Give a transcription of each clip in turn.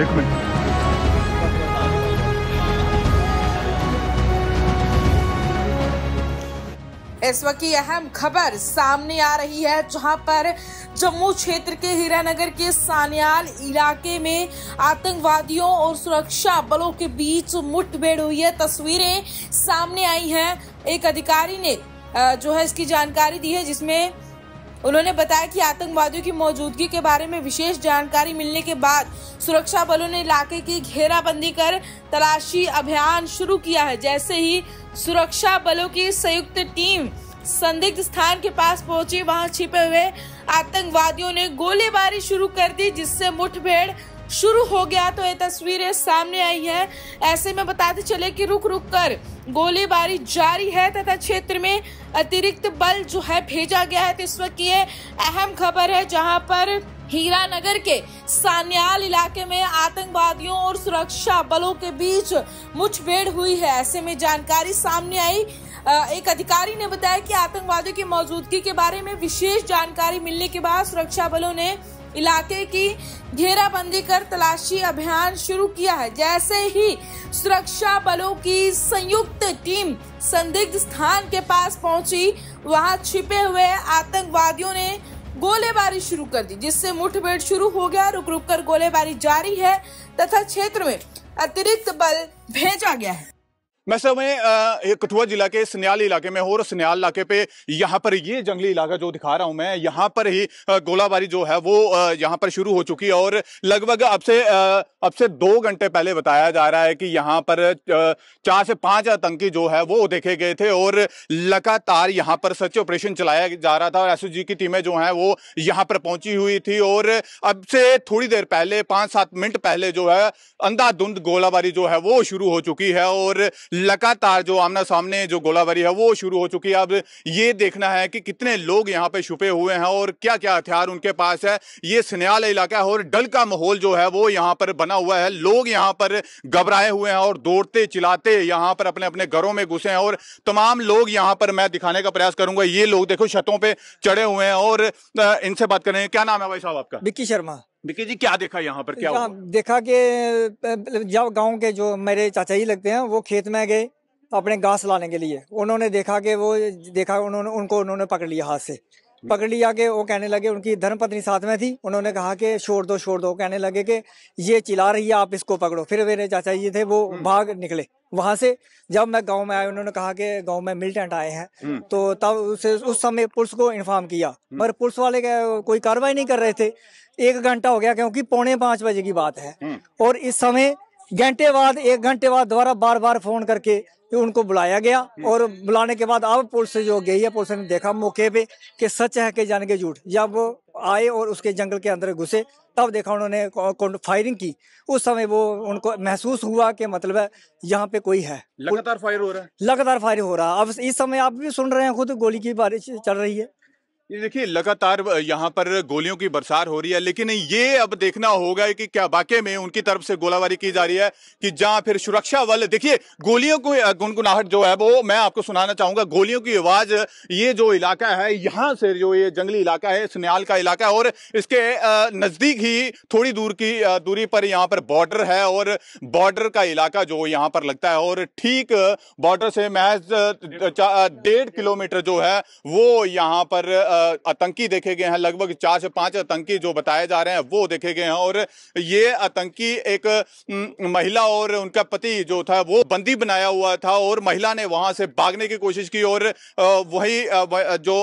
एक मिनट। इस वक्त की अहम खबर सामने आ रही है, जहां पर जम्मू क्षेत्र के हीरानगर के सान्याल इलाके में आतंकवादियों और सुरक्षा बलों के बीच मुठभेड़ हुई है। तस्वीरें सामने आई हैं। एक अधिकारी ने जो है इसकी जानकारी दी है, जिसमें उन्होंने बताया कि आतंकवादियों की मौजूदगी के बारे में विशेष जानकारी मिलने के बाद सुरक्षा बलों ने इलाके की घेराबंदी कर तलाशी अभियान शुरू किया है। जैसे ही सुरक्षा बलों की संयुक्त टीम संदिग्ध स्थान के पास पहुंची, वहां छिपे हुए आतंकवादियों ने गोलीबारी शुरू कर दी, जिससे मुठभेड़ शुरू हो गया। तो ये तस्वीरें सामने आई है। ऐसे में बताते चले कि रुक रुक कर गोलीबारी जारी है तथा क्षेत्र में अतिरिक्त बल जो है भेजा गया है। तो इस वक्त ये अहम खबर है, जहां पर हीरानगर के सान्याल इलाके में आतंकवादियों और सुरक्षा बलों के बीच मुठभेड़ हुई है। ऐसे में जानकारी सामने आई। एक अधिकारी ने बताया कि आतंकवादियों की मौजूदगी के बारे में विशेष जानकारी मिलने के बाद सुरक्षा बलों ने इलाके की घेराबंदी कर तलाशी अभियान शुरू किया है। जैसे ही सुरक्षा बलों की संयुक्त टीम संदिग्ध स्थान के पास पहुंची, वहां छिपे हुए आतंकवादियों ने गोलीबारी शुरू कर दी, जिससे मुठभेड़ शुरू हो गया। रुक रुक कर गोलीबारी जारी है तथा क्षेत्र में अतिरिक्त बल भेजा गया है। मैं समय कठुआ जिला के सन्याल इलाके में हूँ और सन्याल इलाके पे यहाँ पर ये जंगली इलाका जो दिखा रहा हूँ मैं, यहाँ पर ही गोलाबारी जो है वो यहाँ पर शुरू हो चुकी है। और लगभग अब से 2 घंटे पहले बताया जा रहा है कि यहाँ पर 4 से 5 आतंकी जो है वो देखे गए थे और लगातार यहाँ पर सर्च ऑपरेशन चलाया जा रहा था और एसओजी की टीमें जो हैं वो यहाँ पर पहुंची हुई थी। और अब से थोड़ी देर पहले 5-7 मिनट पहले जो है अंधाधुंध गोलाबारी जो है वो शुरू हो चुकी है और लगातार जो आमना सामने जो गोलाबारी है वो शुरू हो चुकी है। अब ये देखना है कि कितने लोग यहाँ पे छुपे हुए हैं और क्या क्या हथियार उनके पास है। ये सन्याल इलाका है और डर का माहौल जो है वो यहाँ पर बना हुआ है। लोग यहाँ पर घबराए हुए हैं और दौड़ते चिल्लाते यहाँ पर अपने अपने घरों में घुसे हैं और तमाम लोग यहाँ पर, मैं दिखाने का प्रयास करूंगा, ये लोग देखो छतों पे चढ़े हुए हैं और इनसे बात करेंगे। क्या नाम है भाई साहब आपका? विक्की शर्मा। विक्की जी, क्या देखा यहाँ पर, क्या हुआ? देखा कि जब गांव के जो मेरे चाचा जी लगते हैं वो खेत में गए अपने घास लाने के लिए, उन्होंने देखा कि उन्होंने पकड़ लिया, हाथ से पकड़ लिया कि वो कहने लगे, उनकी धर्मपत्नी साथ में थी, उन्होंने कहा कि छोड़ दो, कहने लगे कि ये चिल्ला रही है, आप इसको पकड़ो। फिर मेरे चाचा जी थे वो भाग निकले वहां से। जब मैं गांव में आया, उन्होंने कहा कि गांव में मिलिटेंट आए हैं, तो तब उस समय पुलिस को इन्फॉर्म किया, मगर पुलिस वाले कोई कार्रवाई नहीं कर रहे थे। 1 घंटा हो गया, क्योंकि 4:45 बजे की बात है और इस समय 1 घंटे बाद दोबारा बार फोन करके उनको बुलाया गया और बुलाने के बाद अब पुलिस जो गई है, पुलिस ने देखा मौके पे कि सच है कि जान के झूठ। जब वो आए और उसके जंगल के अंदर घुसे, तब देखा उन्होंने फायरिंग की। उस समय वो उनको महसूस हुआ कि मतलब है यहाँ पे कोई है। लगातार फायर हो रहा है, लगातार फायर हो रहा है। अब इस समय आप भी सुन रहे हैं, खुद गोली की बारिश चल रही है। ये देखिए लगातार यहाँ पर गोलियों की बरसात हो रही है, लेकिन ये अब देखना होगा कि क्या वाकई में उनकी तरफ से गोलाबारी की जा रही है कि जहाँ फिर सुरक्षा बल। देखिए गोलियों को गुनगुनाहट जो है वो मैं आपको सुनाना चाहूंगा, गोलियों की आवाज। ये जो इलाका है, यहाँ से जो ये जंगली इलाका है, सन्याल का इलाका है और इसके नजदीक ही थोड़ी दूरी पर यहाँ पर बॉर्डर है और बॉर्डर का इलाका जो यहाँ पर लगता है और ठीक बॉर्डर से महज 1.5 किलोमीटर जो है वो यहाँ पर आतंकी देखे गए हैं। लगभग 4 से 5 आतंकी जो बताए जा रहे हैं वो देखे गए हैं और ये आतंकी एक महिला और उनका पति जो था वो बंदी बनाया हुआ था और महिला ने वहां से भागने की कोशिश की और वही जो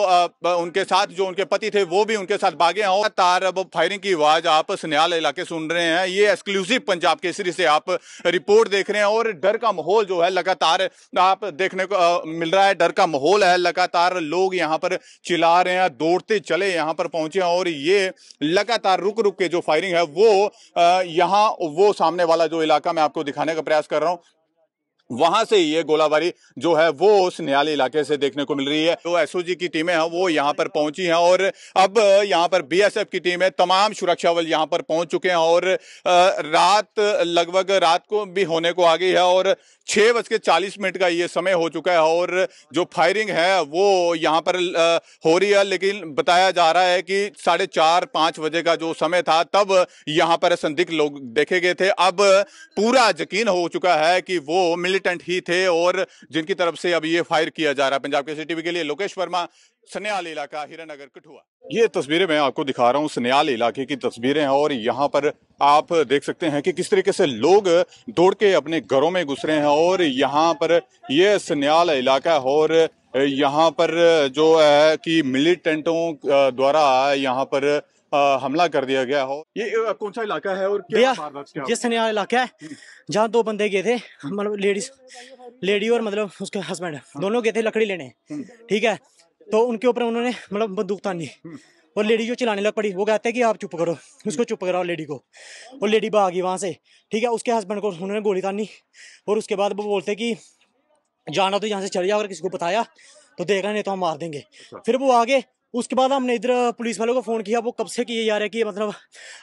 उनके साथ जो उनके पति थे वो भी उनके साथ भागे हैं। और तार अब फायरिंग की आवाज आप सन्याल इलाके सुन रहे हैं। ये एक्सक्लूसिव पंजाब केसरी से आप रिपोर्ट देख रहे हैं और डर का माहौल जो है लगातार आप देखने को मिल रहा है। डर का माहौल है, लगातार लोग यहाँ पर चिल्ला रहे हैं, दौड़ते चले यहाँ पर पहुंचे और ये लगातार रुक के जो फायरिंग है वो यहाँ वो सामने वाला जो इलाका मैं आपको दिखाने का प्रयास कर रहा हूँ, वहां से ये गोलाबारी जो है वो सनियाल इलाके से देखने को मिल रही है। तो एसओजी की टीमें हैं वो यहाँ पर पहुंची हैं और अब यहाँ पर बीएसएफ की टीम है, तमाम सुरक्षा बल यहाँ पर पहुंच चुके हैं और रात लगभग रात को भी होने को आ गई है और 6:40 का ये समय हो चुका है और जो फायरिंग है वो यहाँ पर हो रही है। लेकिन बताया जा रहा है कि 4:30-5 बजे का जो समय था तब यहाँ पर संदिग्ध लोग देखे गए थे। अब पूरा यकीन हो चुका है कि वो मिलिटेंट ही थे और जिनकी तरफ से अब ये फायर किया जा रहा है। पंजाब केसरी टीवी के लिए लोकेश वर्मा, सनियाल इलाका, हीरानगर, कठुआ। ये तस्वीरें मैं आपको दिखा रहा हूँ, सनियाल इलाके की तस्वीरें हैं और यहाँ पर आप देख सकते हैं कि किस तरीके से लोग दौड़ के अपने घरों में घुस रहे हैं और यहाँ पर ये सनियाल इलाका है और यहाँ पर जो है कि मिलिटेंटों द्वारा यहाँ पर हमला कर दिया गया हो। ये कौन सा इलाका है और क्या ये सनियाल इलाका है जहाँ 2 बंदे गए थे, मतलब लेडी और मतलब उसके हस्बैंड दोनों गए थे लकड़ी लेने, ठीक है। तो उनके ऊपर उन्होंने मतलब बंदूक तानी और लेडी जो चिल्लाने लग पड़ी। वो कहते हैं कि आप चुप करो, उसको चुप कराओ लेडी को, और लेडी भागी वहाँ से, ठीक है। उसके हस्बैंड को उन्होंने गोली तानी और उसके बाद वो बोलते कि जाना तो यहाँ से चले जाओ, अगर किसी को बताया तो देखा नहीं तो हम मार देंगे। फिर वो आगे, उसके बाद हमने इधर पुलिस वालों को फोन किया, वो कब से किए जा रहे कि मतलब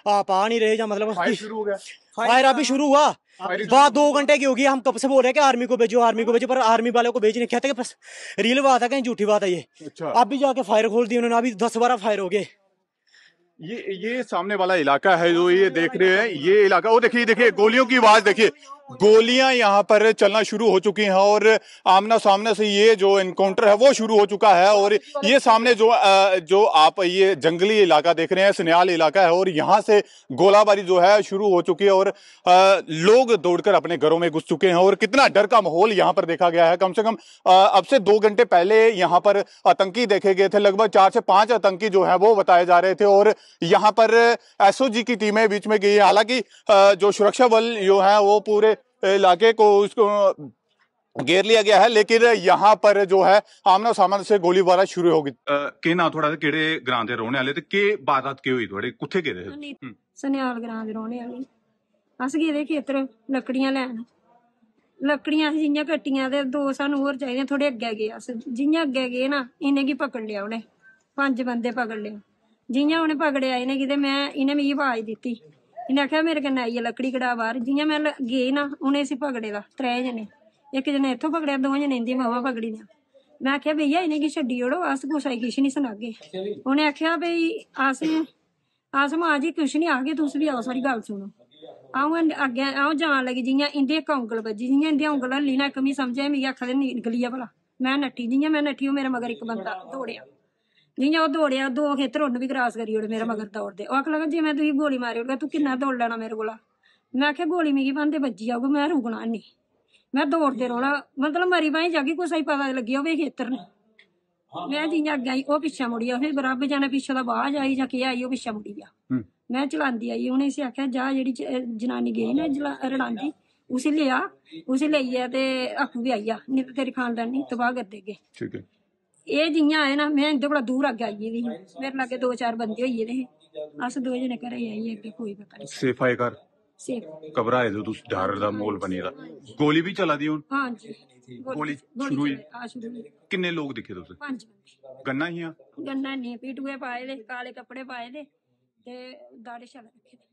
आप आ नहीं रहे, या मतलब शुरू हो गया, फायर अभी शुरू हुआ, बात 2 घंटे की होगी। हम कब से बोल रहे हैं कि आर्मी को भेजो, आर्मी को भेजो, पर आर्मी वालों को भेज नहीं कहते कि बस रियल बात है, कहीं झूठी बात है ये। अच्छा। अभी जाके फायर खोल दी उन्होंने, अभी 10-12 फायर हो गए। ये सामने वाला इलाका है जो ये देख रहे हैं, ये इलाका, वो देखिए गोलियों की आवाज देखिए, गोलियां यहाँ पर चलना शुरू हो चुकी हैं और आमना सामने से ये जो एनकाउंटर है वो शुरू हो चुका है। और ये सामने जो आप ये जंगली इलाका देख रहे हैं, सनियाल इलाका है और यहाँ से गोलाबारी जो है शुरू हो चुकी है और लोग दौड़कर अपने घरों में घुस चुके हैं और कितना डर का माहौल यहाँ पर देखा गया है। कम से कम अब से 2 घंटे पहले यहाँ पर आतंकी देखे गए थे, लगभग 4 से 5 आतंकी जो है वो बताए जा रहे थे और यहाँ पर एसओजी की टीमें बीच में गई। हालांकि जो सुरक्षा बल जो है वो पूरे इलाके को उसको घेर लिया गया है, लेकिन यहाँ पर जो है आमना सामने से गोलीबारी शुरू होगी। के ना थोड़ा केड़े ग्रां दे रोने वाले ते के बात के हुई थोड़े कुत्थे गेदे सनियाल ग्रां दे रोने वाले अस गेदे खेतर लकड़ियां लैन, लकड़ियां जियां कट्टियां ते 2 सानू होर चाहिए, थोड़े अग्गे गए अस, जियां अग्गे गए ना इन्हें गी पकड़ लिया, उन्हें 5 बंदे पकड़ लिया। जियां उन्हें पकड़िया इन्हें गी ते मैं इन्हें मिगी आवाज दित्ती, इन्हें आख्या मेरे कन्नै आई लकड़ी कड़ा बाहर। जियां मैं गई ना उन्हें इसी पकड़े दा 3 जने, एक जने इत्थों पकड़िया, 2 जने इंदी मावा पकड़ी दियां। मैं आख्या भैया इन्हें गी छड्डी ओड़ो, अस कुसै गी किश नहीं सनागे। उन्हें आख्या भई अस मां जी कुछ नहीं आखगे, तुस भी आओ सारी गल सुनो। अऊं जान लगी, जियां इंदी इक औंगल बज्जी, जियां इंदी औंगल हल्ली ना, इक मिगी समझ मिगी आखा दे निकली आ भला। मैं नट्ठी, जियां मैं नट्ठी मेरे मगर इक बंदा दौड़िया, जियां वो दौड़िया 2 खेतर उन्न भी क्रॉस करी ओड़े मेरे मगर दौड़दे। ओह आखन लगा जे मैं तुगी गोली मारी ओड़गा तू किन्ना दौड़ लैना मेरे कोला। मैं आख्या गोली मिगी भांदे बज्जी जाऊगी, मैं रुकना नहीं, मैं दौड़ते रौहना, मतलब मरी भाई जागी, कुसै गी पता लग्गी होवे खेतर ने। मैं जियां अग्गे आई ओह पिच्छे मुड़ी आ, फिर रब जाने पिच्छे दा बाज आई जां केह् आई, ओह पिच्छे मुड़ी आ। मैं चलांदी आई, उनें इसी आख्या जा जेह्ड़ी जनानी गेई ना रड़ांदी उसी लेआ, उसी लेइयै ते आपूं बी आई जा, नहीं ते तेरी खानदानी तबाह कर देगे। ठीक है। एह् जियां आए ना मैं इंदे कोला दूर अग्गे आई गेदी ही, मेरे लागे 2-4 बंदे होई गेदे हे, अस 2 जने घरे आई, अग्गे कोई पता नहीं। सेफ आए घर सेफ घबराए दो तुस, डर दा माहौल बनी दा, गोली भी चला दी हुन? हां जी, गोली शुरू हुई? शुरू हुई। किन्ने लोग दिखे तुस? 5 बंदे। गन्ना ही गन्ना नहीं, पीटुए पाए दे, काले कपड़े पाए दे ते दाड़े शल रखे दे।